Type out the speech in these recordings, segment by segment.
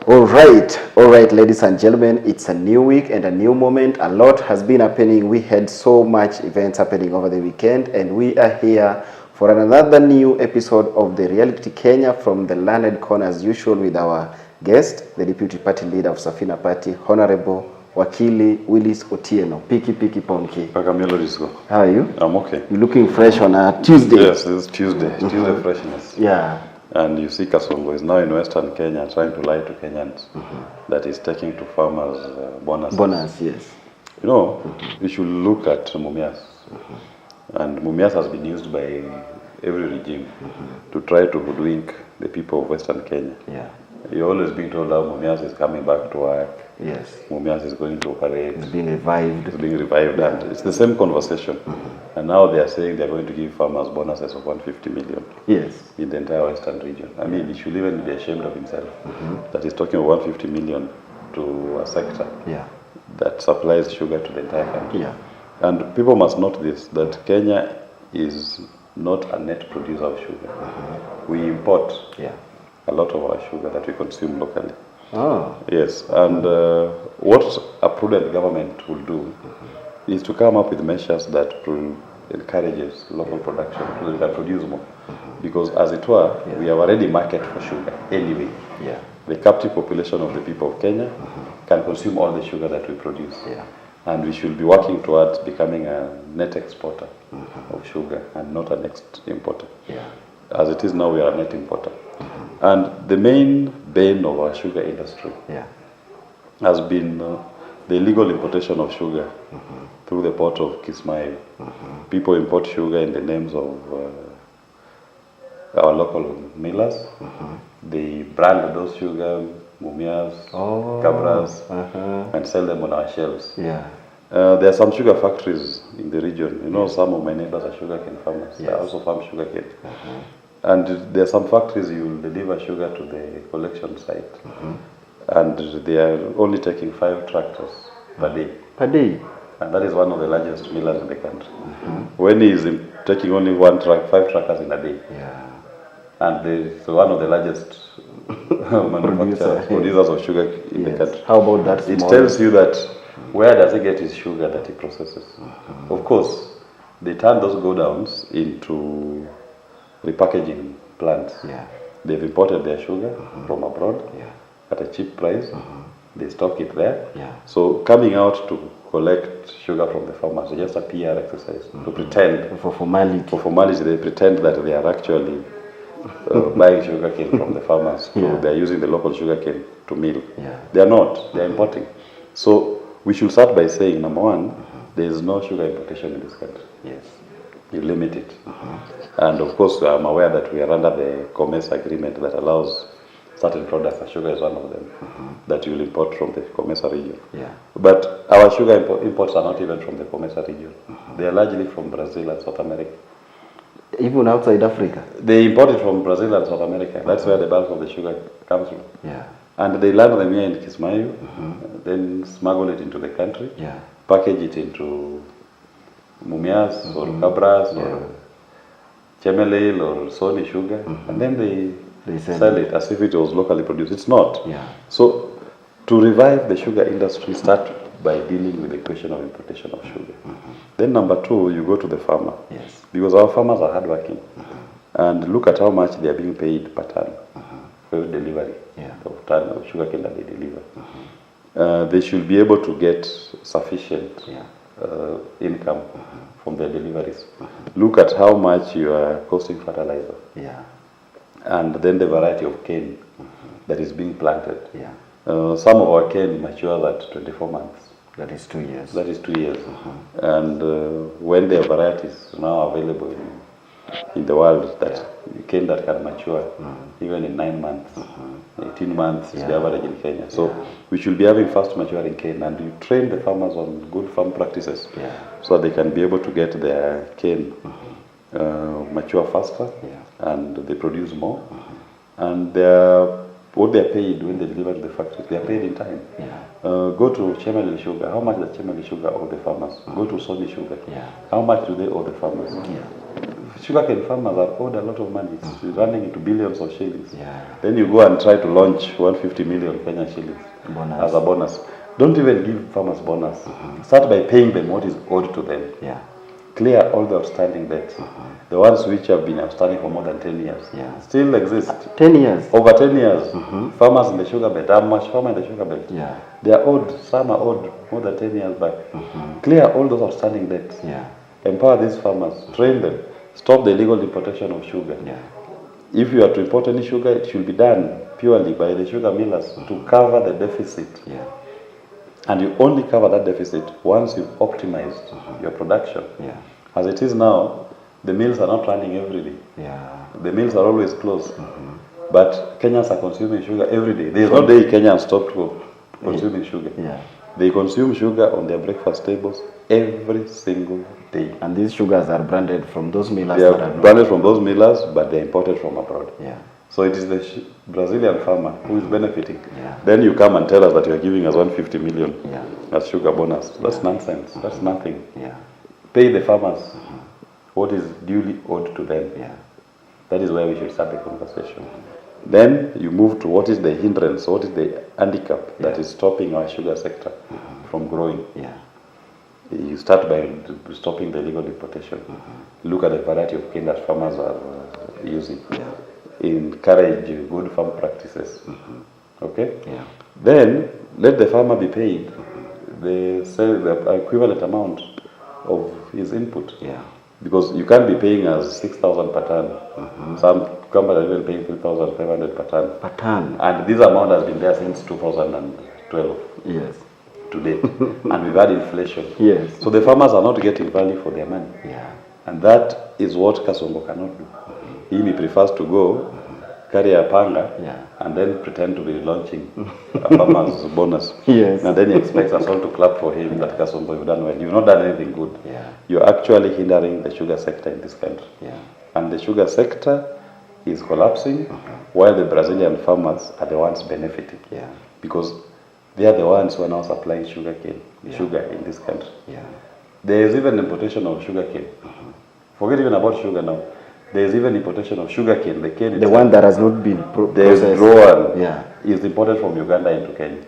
All right, ladies and gentlemen, it's a new week and a new moment. A lot has been happening. We had so much events happening over the weekend, and we are here for another new episode of the Reality Kenya from the Learned Corner, as usual, with our guest, the Deputy Party Leader of Safina Party, Honorable Wakili Willis Otieno. Piki Ponki. How are you? I'm okay. You're looking fresh on a Tuesday. Yes, it's Tuesday. Tuesday freshness. Yeah. And you see Kasongo is now in Western Kenya trying to lie to Kenyans that he's taking to farmers bonuses. Bonus, yes. You know, we should look at Mumias. And Mumias has been used by every regime to try to hoodwink the people of Western Kenya. Yeah. You're always being told how Mumias is coming back to work. Yes. Mumias is going to operate. It's being revived. It's being revived, and it's the same conversation. And now they are saying they're going to give farmers bonuses of 150 million. Yes. In the entire Western region. I mean, he should even be ashamed of himself that he's talking of 150 million to a sector that supplies sugar to the entire country. Yeah. And people must note this, that Kenya is not a net producer of sugar. We import a lot of our sugar that we consume locally. Oh. Yes, and what a prudent government will do is to come up with measures that encourages local production so they can produce more. Because as it were, we have already market for sugar anyway. Yeah. The captive population of the people of Kenya can consume all the sugar that we produce. Yeah. And we should be working towards becoming a net exporter of sugar and not a net importer. Yeah. As it is now, we are a net importer. And the main bane of our sugar industry has been the illegal importation of sugar through the port of Kismayo. People import sugar in the names of our local millers. They brand those sugar, Mumias, Cabras, and sell them on our shelves. Yeah. There are some sugar factories in the region. You know, some of my neighbors are sugarcane farmers. They also farm sugarcane. And there are some factories you will deliver sugar to the collection site. And they are only taking 5 tractors per day. Per day? And that is one of the largest millers in the country. When he is taking only 5 trackers in a day. Yeah. And so one of the largest producers of sugar in the country. How about that? It tells you that where does he get his sugar that he processes? Of course, they turn those go downs into repackaging plants. Yeah. They've imported their sugar from abroad at a cheap price. They stock it there. Yeah. So coming out to collect sugar from the farmers is just a PR exercise to pretend. For formality. For formality, they pretend that they are actually buying sugar cane from the farmers. So they are using the local sugar cane to mill. Yeah. They are not. They are importing. So we should start by saying, number one, there is no sugar importation in this country. Yes. You limit it. And of course, I'm aware that we are under the Commerce Agreement that allows certain products, and sugar is one of them, that you will import from the Commerce region. Yeah. But our sugar imports are not even from the Commerce region. They are largely from Brazil and South America. Even outside Africa? They import it from Brazil and South America. That's where the bulk of the sugar comes from. Yeah. And they land them here in Kismayo, then smuggle it into the country, package it into Mumias or Cabras or Chemelil or Sony sugar, and then they sell it as if it was locally produced. It's not. Yeah. So to revive the sugar industry, start by dealing with the question of importation of sugar. Then number 2, you go to the farmer. Yes. Because our farmers are hardworking. And look at how much they are being paid per ton for delivery of ton of sugar cane that they deliver. They should be able to get sufficient income from their deliveries. Look at how much you are costing fertilizer. Yeah. And then the variety of cane that is being planted. Yeah. Some of our cane matures at 24 months. That is 2 years. That is 2 years. And when there are varieties now available in the world that cane that can mature even in 9 months, 18 months is the average in Kenya. So we should be having fast maturing cane, and you train the farmers on good farm practices so they can be able to get their cane mature faster and they produce more. And what they're paid when they deliver to the factories, they are paid in time. Go to Chemelil Sugar. How much does Chemelil Sugar owe the farmers? Go to Sony Sugar. How much do they owe the farmers? sugarcane farmers are owed a lot of money. It's running into billions of shillings. Yeah. Then you go and try to launch 150 million Kenyan shillings as a bonus. Don't even give farmers bonus. Start by paying them what is owed to them. Yeah. Clear all the outstanding debts. The ones which have been outstanding for more than 10 years. Yeah. Still exist. 10 years. Over 10 years. Farmers in the sugar belt. How much farmer in the sugar belt? Yeah. They are owed, some are owed more than 10 years back. Clear all those outstanding debts. Yeah. Empower these farmers. Train them. Stop the illegal importation of sugar. Yeah. If you are to import any sugar, it should be done purely by the sugar millers to cover the deficit. Yeah. And you only cover that deficit once you've optimized your production. Yeah. As it is now, the mills are not running every day. Yeah. The mills are always closed. But Kenyans are consuming sugar every day. There is no day Kenyans stop consuming sugar. Yeah. They consume sugar on their breakfast tables every single day. And these sugars are branded from those millers. They are branded from those millers, but they are imported from abroad. Yeah. So it is the Brazilian farmer who is benefiting. Yeah. Then you come and tell us that you are giving us 150 million Yeah. as sugar bonus. That's nonsense. That's nothing. Yeah. Pay the farmers what is duly owed to them. Yeah. That is where we should start the conversation. Then you move to what is the hindrance, what is the handicap that is stopping our sugar sector from growing. Yeah. You start by stopping the illegal importation. Look at the variety of cane that farmers are using. Yeah. Encourage good farm practices. Okay? Yeah. Then let the farmer be paid the equivalent amount of his input. Yeah. Because you can't be paying us 6,000 per ton. Some companies are even paying 3,500 per ton. Per ton. And this amount has been there since 2012. Yes. Today. And we've had inflation. Yes. So the farmers are not getting value for their money. Yeah. And that is what Kasongo cannot do. He prefers to go, carry a panga, and then pretend to be launching a farmer's bonus. Yes. And then he expects us all to clap for him that Kasongo, you've done well. You've not done anything good. Yeah. You're actually hindering the sugar sector in this country. Yeah. And the sugar sector is collapsing while the Brazilian farmers are the ones benefiting. Yeah. Because they are the ones who are now supplying sugar in this country. Yeah. There is even importation of sugar cane. Forget even about sugar now. There is even importation of sugar cane. The cane, the one that has not been processed. The grown Yeah. is imported from Uganda into Kenya.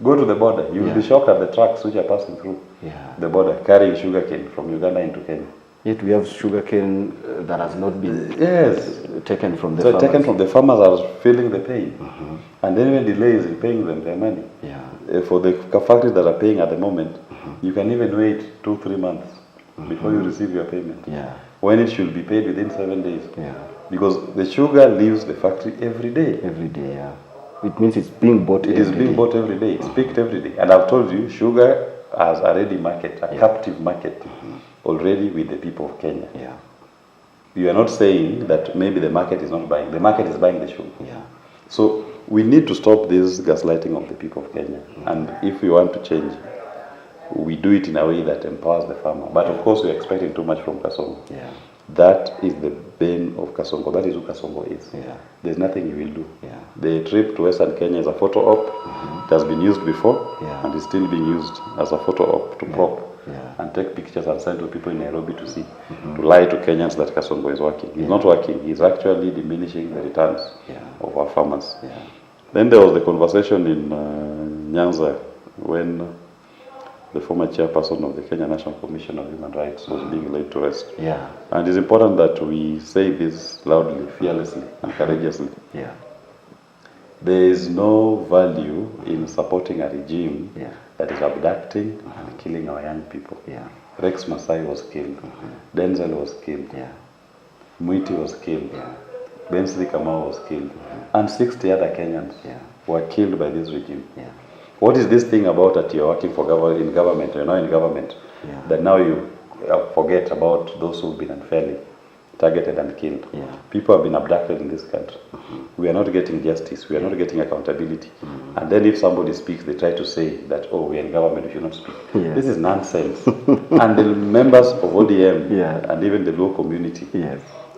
Go to the border. You will be shocked at the trucks which are passing through the border carrying sugar cane from Uganda into Kenya. Yet we have sugar cane that has not been taken from the farmers. Taken from the farmers are feeling the pain. And then even delays in paying them their money. Yeah. For the factories that are paying at the moment, you can even wait 2-3 months before you receive your payment. Yeah. When it should be paid within 7 days. Yeah. Because the sugar leaves the factory every day. Every day, yeah. It means it's being bought every day. It is being bought every day. It's picked every day. And I've told you, sugar has a ready market, a captive market, already with the people of Kenya. Yeah. You are not saying that maybe the market is not buying. The market is buying the sugar. Yeah. So we need to stop this gaslighting of the people of Kenya. And if we want to change, we do it in a way that empowers the farmer. But of course, we're expecting too much from Kasongo. Yeah. That is the bane of Kasongo. That is who Kasongo is. Yeah. There's nothing he will do. Yeah. The trip to Western Kenya is a photo op. It has been used before and is still being used as a photo op to prop and take pictures and send to people in Nairobi to see, to lie to Kenyans that Kasongo is working. He's not working. He's actually diminishing the returns of our farmers. Yeah. Then there was the conversation in Nyanza when the former chairperson of the Kenya National Commission of Human Rights was being laid to rest. Yeah. And it's important that we say this loudly, fearlessly, and courageously. Yeah. There is no value in supporting a regime that is abducting and killing our young people. Yeah. Rex Masai was killed. Denzel was killed. Yeah. Muiti was killed. Yeah. Bensley Kamau was killed. And 60 other Kenyans were killed by this regime. Yeah. What is this thing about that you're working for in government, you're not in government, that now you forget about those who've been unfairly targeted and killed? Yeah. People have been abducted in this country. We are not getting justice. We are not getting accountability. And then if somebody speaks, they try to say that, oh, we are in government, we should not speak. Yes. This is nonsense. And the members of ODM and even the low community,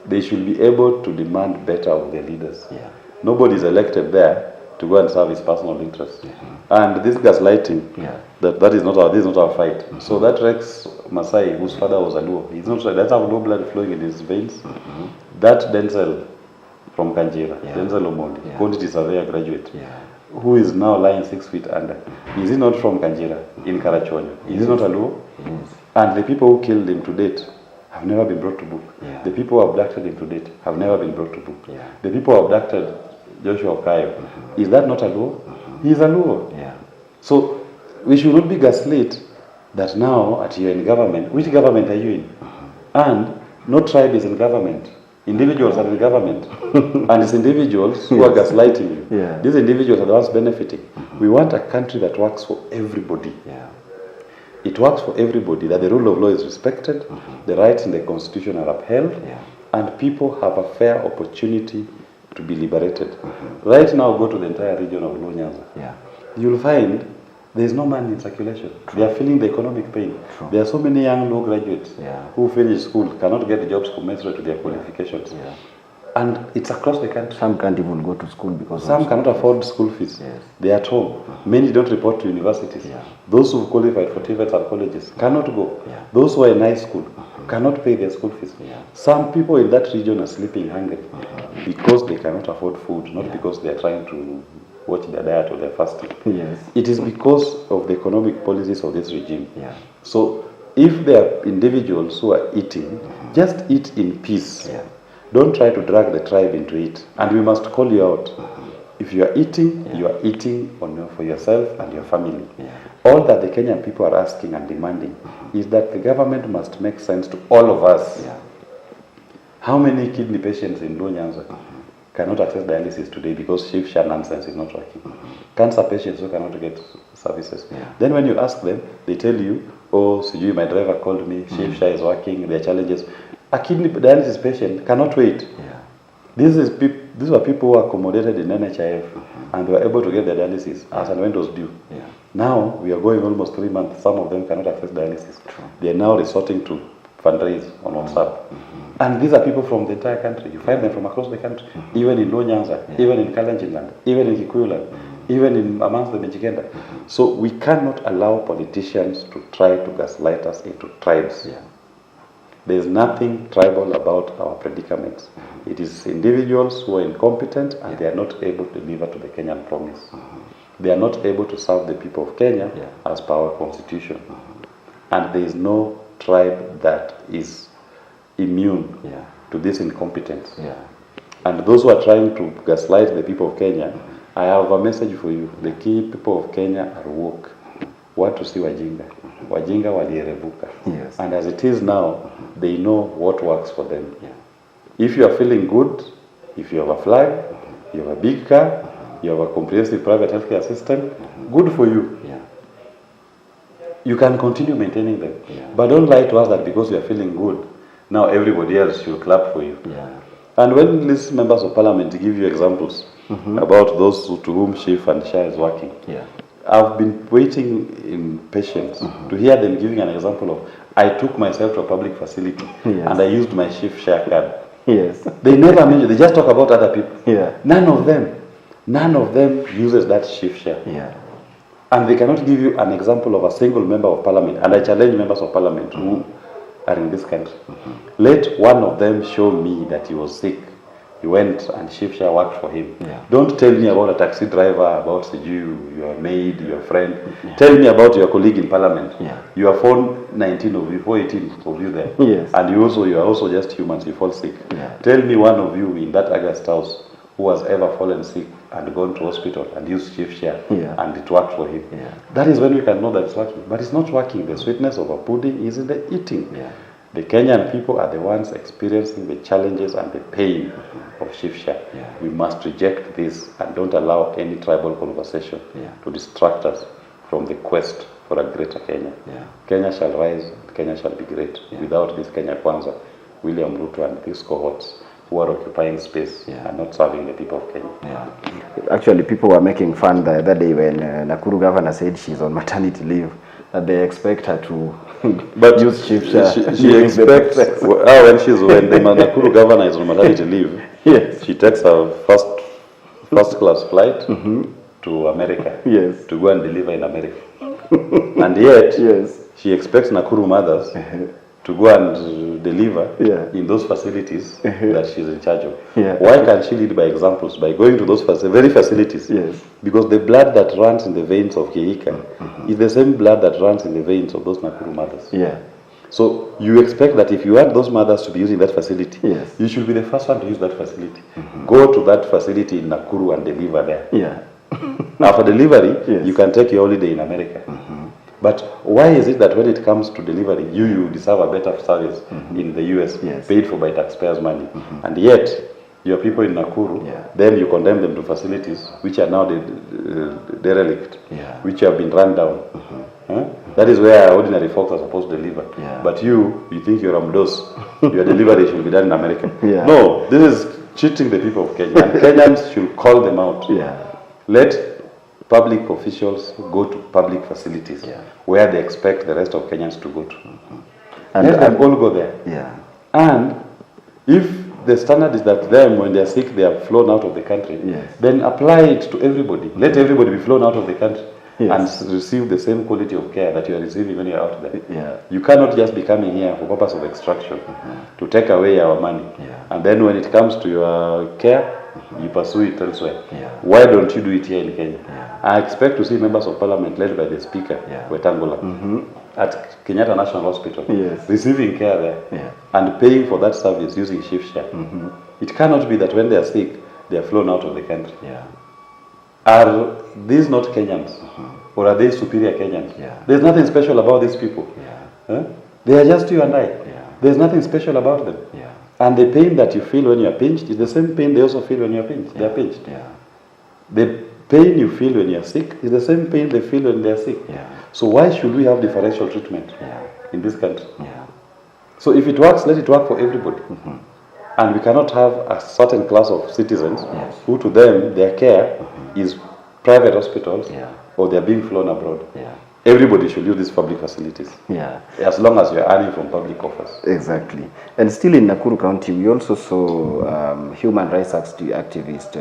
they should be able to demand better of their leaders. Yeah. Nobody is elected there to go and serve his personal interests. And this gaslighting, this is not our fight. So that Rex Masai whose father was a Luo. He's not, that's how no blood flowing in his veins. That Denzel from Kanjira, Denzel Omondi, quantity surveyor graduate, who is now lying 6 feet under. Is he not from Kanjira in Karachuonyo? Is he not a Luo? And the people who killed him to date have never been brought to book. The people who abducted him to date have never been brought to book. The people who abducted Joshua Okayo, is that not a Luo? He is a Luo. So we should not be gaslit that now at you're in government. Which government are you in? And no tribe is in government. Individuals are in government. And it's individuals who are gaslighting you. These individuals are the ones benefiting. We want a country that works for everybody. It works for everybody, that the rule of law is respected, the rights in the constitution are upheld, and people have a fair opportunity to be liberated. Right now, go to the entire region of Luo Nyanza. You'll find there is no money in circulation. They are feeling the economic pain. There are so many young law graduates who finish school, cannot get jobs commensurate to their qualifications. And it's across the country. Some can't even go to school because some cannot afford school fees. They are at home. Many don't report to universities. Those who qualified for TVETs and colleges cannot go. Those who are in high school cannot pay their school fees. Some people in that region are sleeping hungry because they cannot afford food, not because they are trying to watch their diet or their fasting. It is because of the economic policies of this regime. So if there are individuals who are eating, just eat in peace. Don't try to drag the tribe into it. And we must call you out. If you are eating for yourself and your family. All that the Kenyan people are asking and demanding is that the government must make sense to all of us. How many kidney patients in Luo Nyanza cannot access dialysis today because shift nonsense is not working? Cancer patients who cannot get services. Then when you ask them, they tell you, oh, Sijui, my driver called me, shift is working, there are challenges. A kidney dialysis patient cannot wait. These were people who are accommodated in NHIF and were able to get their dialysis as and when it was due. Now, we are going almost 3 months. Some of them cannot access dialysis. They are now resorting to fundraise on WhatsApp. And these are people from the entire country. You find them from across the country, even in Luo Nyanza, even in Kalenjin land, even in Kikuyu land, even in amongst the Mijikenda. So we cannot allow politicians to try to gaslight us into tribes. There is nothing tribal about our predicaments. It is individuals who are incompetent and they are not able to deliver to the Kenyan promise. They are not able to serve the people of Kenya as per our constitution. And there is no tribe that is immune to this incompetence. And those who are trying to gaslight the people of Kenya, I have a message for you. The key people of Kenya are woke. Want to see Wajinga. Wajinga walierevuka. And as it is now, they know what works for them. If you are feeling good, if you have a flag, you have a big car, you have a comprehensive private healthcare system, good for you. You can continue maintaining them. But don't lie to us that because you are feeling good, now everybody else should clap for you. And when these members of parliament give you examples about those to whom Chief and Shah is working, I've been waiting in patience to hear them giving an example of, I took myself to a public facility and I used my Chief share card. They never mention, they just talk about other people. None of them uses that Chief share. And they cannot give you an example of a single member of parliament. And I challenge members of parliament who are in this country. Let one of them show me that he was sick. He went and Shifsha worked for him. Don't tell me about a taxi driver, about you, your maid, your friend. Tell me about your colleague in parliament. You are 419 of you, 418 of you there. And you are also just humans, you fall sick. Tell me one of you in that August house who has ever fallen sick and gone to hospital and used Shifsha and it worked for him. That is when we can know that it's working. But it's not working. The sweetness of a pudding is in the eating. The Kenyan people are the ones experiencing the challenges and the pain of Shifsha. We must reject this and don't allow any tribal conversation to distract us from the quest for a greater Kenya. Kenya shall rise, Kenya shall be great. Without this Kenya Kwanza, William Ruto and these cohorts who are occupying space and not serving the people of Kenya. Actually, people were making fun the other day when Nakuru governor said she's on maternity leave, that they expect her to use Shifsha. She expects, when the Nakuru governor is on maternity leave, she takes her first class flight to America to go and deliver in America. And yet, she expects Nakuru mothers to go and deliver in those facilities that she's in charge of. Why can't she lead by examples by going to those very facilities? Because the blood that runs in the veins of Keika is the same blood that runs in the veins of those Nakuru mothers. So you expect that if you want those mothers to be using that facility, you should be the first one to use that facility. Go to that facility in Nakuru and deliver there. After delivery, you can take your holiday in America. But why is it that when it comes to delivery, you deserve a better service in the US, paid for by taxpayers' money, and yet your people in Nakuru, then you condemn them to facilities which are now derelict, which have been run down. That is where ordinary folks are supposed to deliver. But you think you're Ruto'S, your delivery should be done in America. No, this is cheating the people of Kenya, and Kenyans should call them out. Let public officials go to public facilities where they expect the rest of Kenyans to go to. And let them all go there. And if the standard is that them, when they are sick, they are flown out of the country, then apply it to everybody. Let everybody be flown out of the country and receive the same quality of care that you are receiving when you are out there. You cannot just be coming here for purpose of extraction to take away our money. And then when it comes to your care, you pursue it elsewhere. Why don't you do it here in Kenya? I expect to see members of parliament led by the speaker, Wetangula, at Kenyatta National Hospital, receiving care there and paying for that service using shift share. It cannot be that when they are sick, they are flown out of the country. Are these not Kenyans? Or are they superior Kenyans? There's nothing special about these people. They are just you and I. There's nothing special about them. And the pain that you feel when you are pinched is the same pain they also feel when you are pinched. They are pinched. The pain you feel when you are sick is the same pain they feel when they are sick. So why should we have differential treatment in this country? So if it works, let it work for everybody. And we cannot have a certain class of citizens who to them, their care is private hospitals or they are being flown abroad. Everybody should use these public facilities. As long as you are earning from public offers. Exactly. And still in Nakuru County, we also saw human rights activist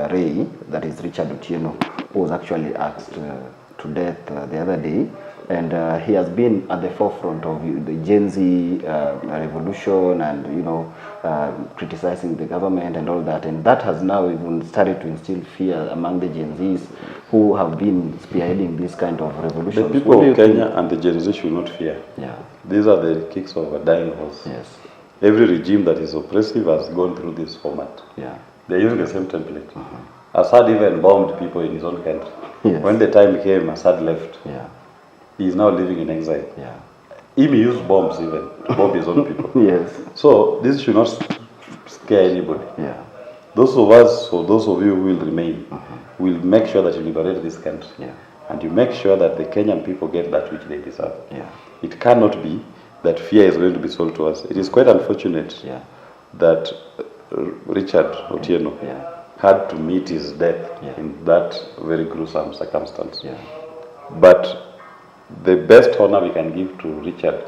Ray, that is Richard Otieno, who was actually axed to death the other day. And he has been at the forefront of the Gen Z revolution and, criticizing the government and all that. And that has now even started to instill fear among the Gen Zs who have been spearheading this kind of revolution. The people of Kenya and the Gen Z should not fear. These are the kicks of a dying horse. Every regime that is oppressive has gone through this format. They're using the same template. Assad even bombed people in his own country. When the time came, Assad left. He is now living in exile. He used bombs even to bomb his own people. So this should not scare anybody. Those of us, or those of you who will remain, will make sure that you liberate this country. And you make sure that the Kenyan people get that which they deserve. It cannot be that fear is going to be sold to us. It is quite unfortunate that Richard Otieno had to meet his death in that very gruesome circumstance. But the best honor we can give to Richard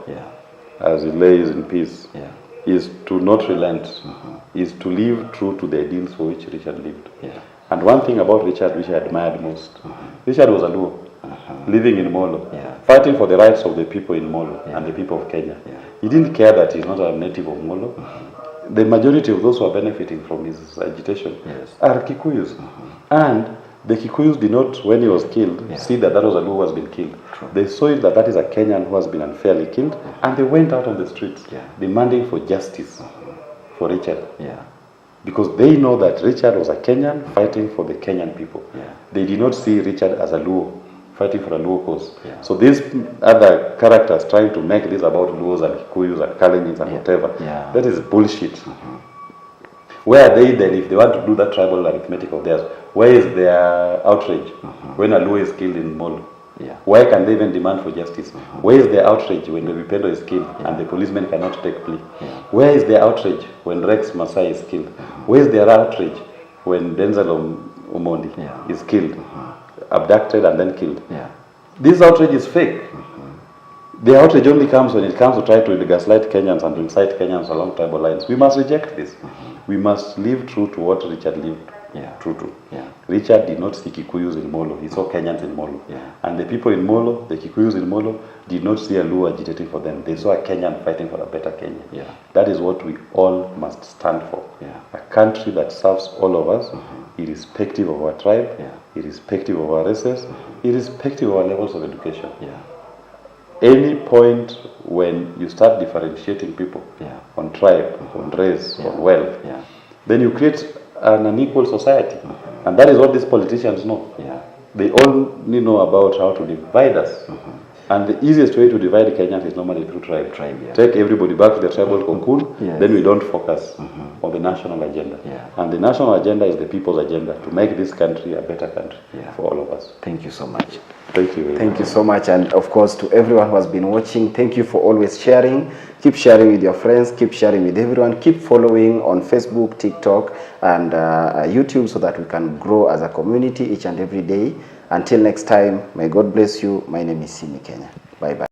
as he lays in peace is to not relent, is to live true to the ideals for which Richard lived. And one thing about Richard which I admired most, Richard was a Luo, living in Molo, fighting for the rights of the people in Molo and the people of Kenya. He didn't care that he's not a native of Molo. The majority of those who are benefiting from his agitation are Kikuyus. And the Kikuyus did not, when he was killed, see that that was a Luo who has been killed. They saw it that that is a Kenyan who has been unfairly killed, and they went out on the streets demanding for justice for Richard. Because they know that Richard was a Kenyan fighting for the Kenyan people. They did not see Richard as a Luo fighting for a Luo cause. So these other characters trying to make this about Luos and Kikuyus and Kalenjins and whatever, that is bullshit. Where are they then if they want to do that tribal arithmetic of theirs? Where is their outrage when a Luo is killed in Molo? Why can they even demand for justice? Where is their outrage when the Vipendo is killed and the policemen cannot take plea? Where is their outrage when Rex Masai is killed? Where is their outrage when Denzel Omondi is killed, abducted and then killed? This outrage is fake. The outrage only comes when it comes to try to gaslight Kenyans and to incite Kenyans along tribal lines. We must reject this. We must live true to what Richard lived True. Richard did not see Kikuyus in Molo. He saw Kenyans in Molo. And the people in Molo, the Kikuyus in Molo, did not see a Luo agitating for them. They saw a Kenyan fighting for a better Kenya. That is what we all must stand for. A country that serves all of us, irrespective of our tribe, irrespective of our races, irrespective of our levels of education. Any point when you start differentiating people on tribe, on race, on wealth, then you create an unequal society. And that is what these politicians know. They all know about how to divide us. And the easiest way to divide Kenyans is normally through tribe. Take everybody back to the tribal cocoon, then we don't focus on the national agenda. And the national agenda is the people's agenda to make this country a better country for all of us. Thank you so much. Thank you very much. Thank you so much. And of course, to everyone who has been watching, thank you for always sharing. Keep sharing with your friends, keep sharing with everyone, keep following on Facebook, TikTok, and YouTube so that we can grow as a community each and every day. Until next time, may God bless you. My name is Simi Kenya. Bye-bye.